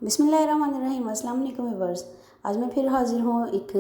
बिस्मिल्लाहिर्रहमानिर्रहीम। अस्सलाम वालेकुम व्यूअर्स। आज मैं फिर हाज़िर हूँ एक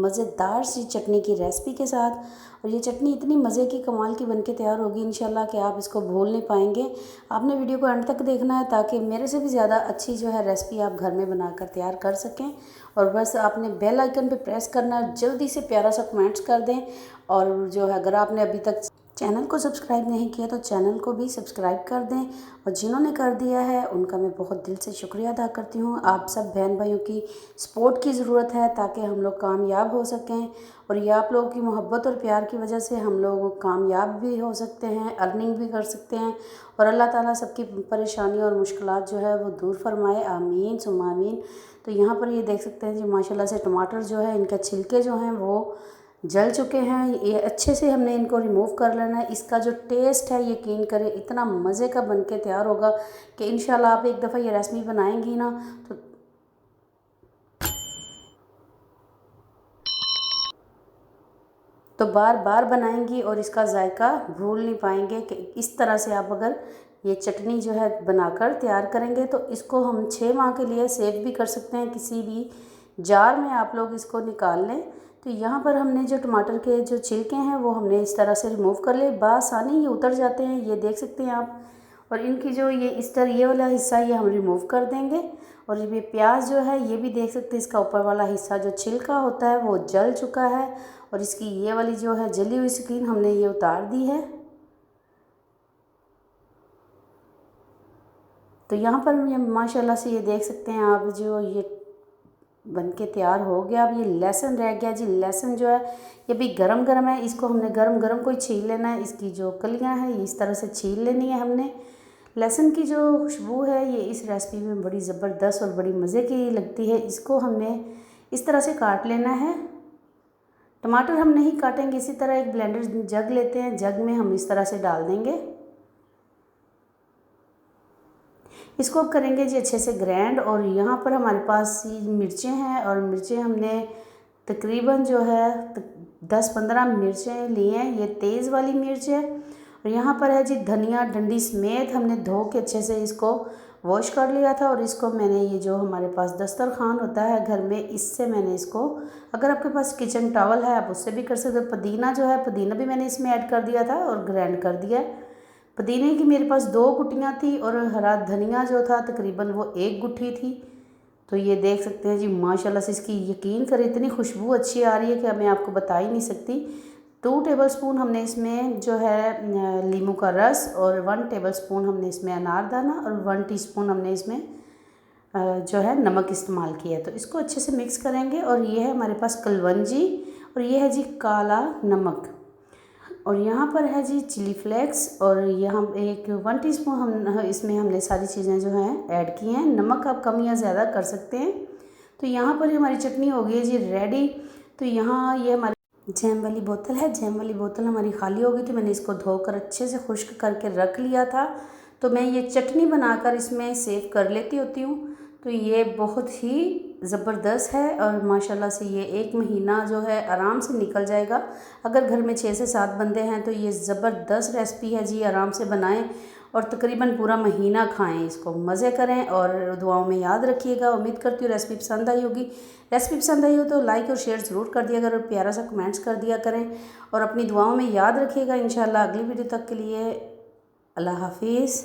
मज़ेदार सी चटनी की रेसिपी के साथ। और ये चटनी इतनी मज़े की कमाल की बनके तैयार होगी इंशाल्लाह कि आप इसको भूल नहीं पाएंगे। आपने वीडियो को अंत तक देखना है ताकि मेरे से भी ज़्यादा अच्छी जो है रेसिपी आप घर में बनाकर तैयार कर सकें। और बस आपने बेल आइकन पे प्रेस करना, जल्दी से प्यारा सा कमेंट्स कर दें। और जो है अगर आपने अभी तक चैनल को सब्सक्राइब नहीं किया तो चैनल को भी सब्सक्राइब कर दें। और जिन्होंने कर दिया है उनका मैं बहुत दिल से शुक्रिया अदा करती हूँ। आप सब बहन भाइयों की सपोर्ट की ज़रूरत है ताकि हम लोग कामयाब हो सकें। और ये आप लोगों की मोहब्बत और प्यार की वजह से हम लोग कामयाब भी हो सकते हैं, अर्निंग भी कर सकते हैं। और अल्लाह ताला सबकी परेशानी और मुश्किलात जो है वो दूर फरमाए, आमीन सुम्मा आमीन। तो यहाँ पर ये देख सकते हैं जी माशाल्लाह से टमाटर जो है इनके छिलके जो हैं वो जल चुके हैं। ये अच्छे से हमने इनको रिमूव कर लेना है। इसका जो टेस्ट है यकीन करें इतना मज़े का बनके तैयार होगा कि इंशाल्लाह आप एक दफ़ा ये रेसिपी बनाएंगी ना तो बार बार बनाएंगी और इसका जायका भूल नहीं पाएंगे। कि इस तरह से आप अगर ये चटनी जो है बनाकर तैयार करेंगे तो इसको हम 6 माह के लिए सेव भी कर सकते हैं। किसी भी जार में आप लोग इसको निकाल लें। तो यहाँ पर हमने जो टमाटर के जो छिलके हैं वो हमने इस तरह से रिमूव कर लिए, बासानी ये उतर जाते हैं, ये देख सकते हैं आप। और इनकी जो ये इस तरह ये वाला हिस्सा ये हम रिमूव कर देंगे। और ये प्याज जो है ये भी देख सकते हैं, इसका ऊपर वाला हिस्सा जो छिलका होता है वो जल चुका है। और इसकी ये वाली जो है जली हुई स्किन हमने ये उतार दी है। तो यहाँ पर ये माशाल्लाह से ये देख सकते हैं आप, जो ये बनके तैयार हो गया। अब ये लहसुन रह गया जी। लहसुन जो है ये भी गरम गरम है, इसको हमने गरम गरम को ही छील लेना है। इसकी जो कलियां हैं ये इस तरह से छील लेनी है हमने। लहसुन की जो खुशबू है ये इस रेसिपी में बड़ी ज़बरदस्त और बड़ी मज़े की लगती है। इसको हमने इस तरह से काट लेना है। टमाटर हम नहीं काटेंगे, इसी तरह एक ब्लेंडर जग लेते हैं, जग में हम इस तरह से डाल देंगे। इसको अब करेंगे जी अच्छे से ग्राइंड। और यहाँ पर हमारे पास मिर्चें हैं और मिर्चें हमने तकरीबन जो है 10-15 मिर्चें ली हैं। ये तेज़ वाली मिर्च है। और यहाँ पर है जी धनिया डंडी समेत हमने धो के अच्छे से इसको वॉश कर लिया था। और इसको मैंने ये जो हमारे पास दस्तरखान होता है घर में, इससे मैंने इसको, अगर आपके पास किचन टॉवल है आप उससे भी कर सकते हो। पुदीना जो है, पुदीना भी मैंने इसमें ऐड कर दिया था और ग्राइंड कर दिया है। पुदीने की मेरे पास 2 गुठियाँ थी और हरा धनिया जो था तकरीबन वो 1 गुठी थी। तो ये देख सकते हैं जी माशाल्लाह से इसकी यकीन करें इतनी खुशबू अच्छी आ रही है कि मैं आपको बता ही नहीं सकती। 2 टेबलस्पून हमने इसमें जो है नींबू का रस और 1 टेबलस्पून हमने इसमें अनारदाना और 1 टीस्पून हमने इसमें जो है नमक इस्तेमाल किया है। तो इसको अच्छे से मिक्स करेंगे। और ये है हमारे पास कलवंजी और ये है जी काला नमक। और यहाँ पर है जी चिली फ्लेक्स और यहाँ 1 टीस्पून हम इसमें हमने सारी चीज़ें जो हैं ऐड की हैं। नमक आप कम या ज़्यादा कर सकते हैं। तो यहाँ पर हमारी चटनी हो गई है जी रेडी। तो यहाँ ये हमारी जैम वाली बोतल है, जैम वाली बोतल हमारी खाली हो गई थी। मैंने इसको धोकर अच्छे से खुश्क करके रख लिया था। तो मैं ये चटनी बनाकर इसमें सेव कर लेती होती हूँ। तो ये बहुत ही ज़बरदस्त है और माशाल्लाह से ये 1 महीना जो है आराम से निकल जाएगा। अगर घर में 6 से 7 बंदे हैं तो ये ज़बरदस्त रेसिपी है जी। आराम से बनाएं और तकरीबन पूरा महीना खाएं, इसको मज़े करें और दुआओं में याद रखिएगा। उम्मीद करती हूँ रेसिपी पसंद आई होगी। रेसिपी पसंद आई हो तो लाइक और शेयर ज़रूर कर दिया करें और प्यारा सा कमेंट्स कर दिया करें। और अपनी दुआओं में याद रखिएगा। इंशाल्लाह अगली वीडियो तक के लिए अल्लाह हाफिज़।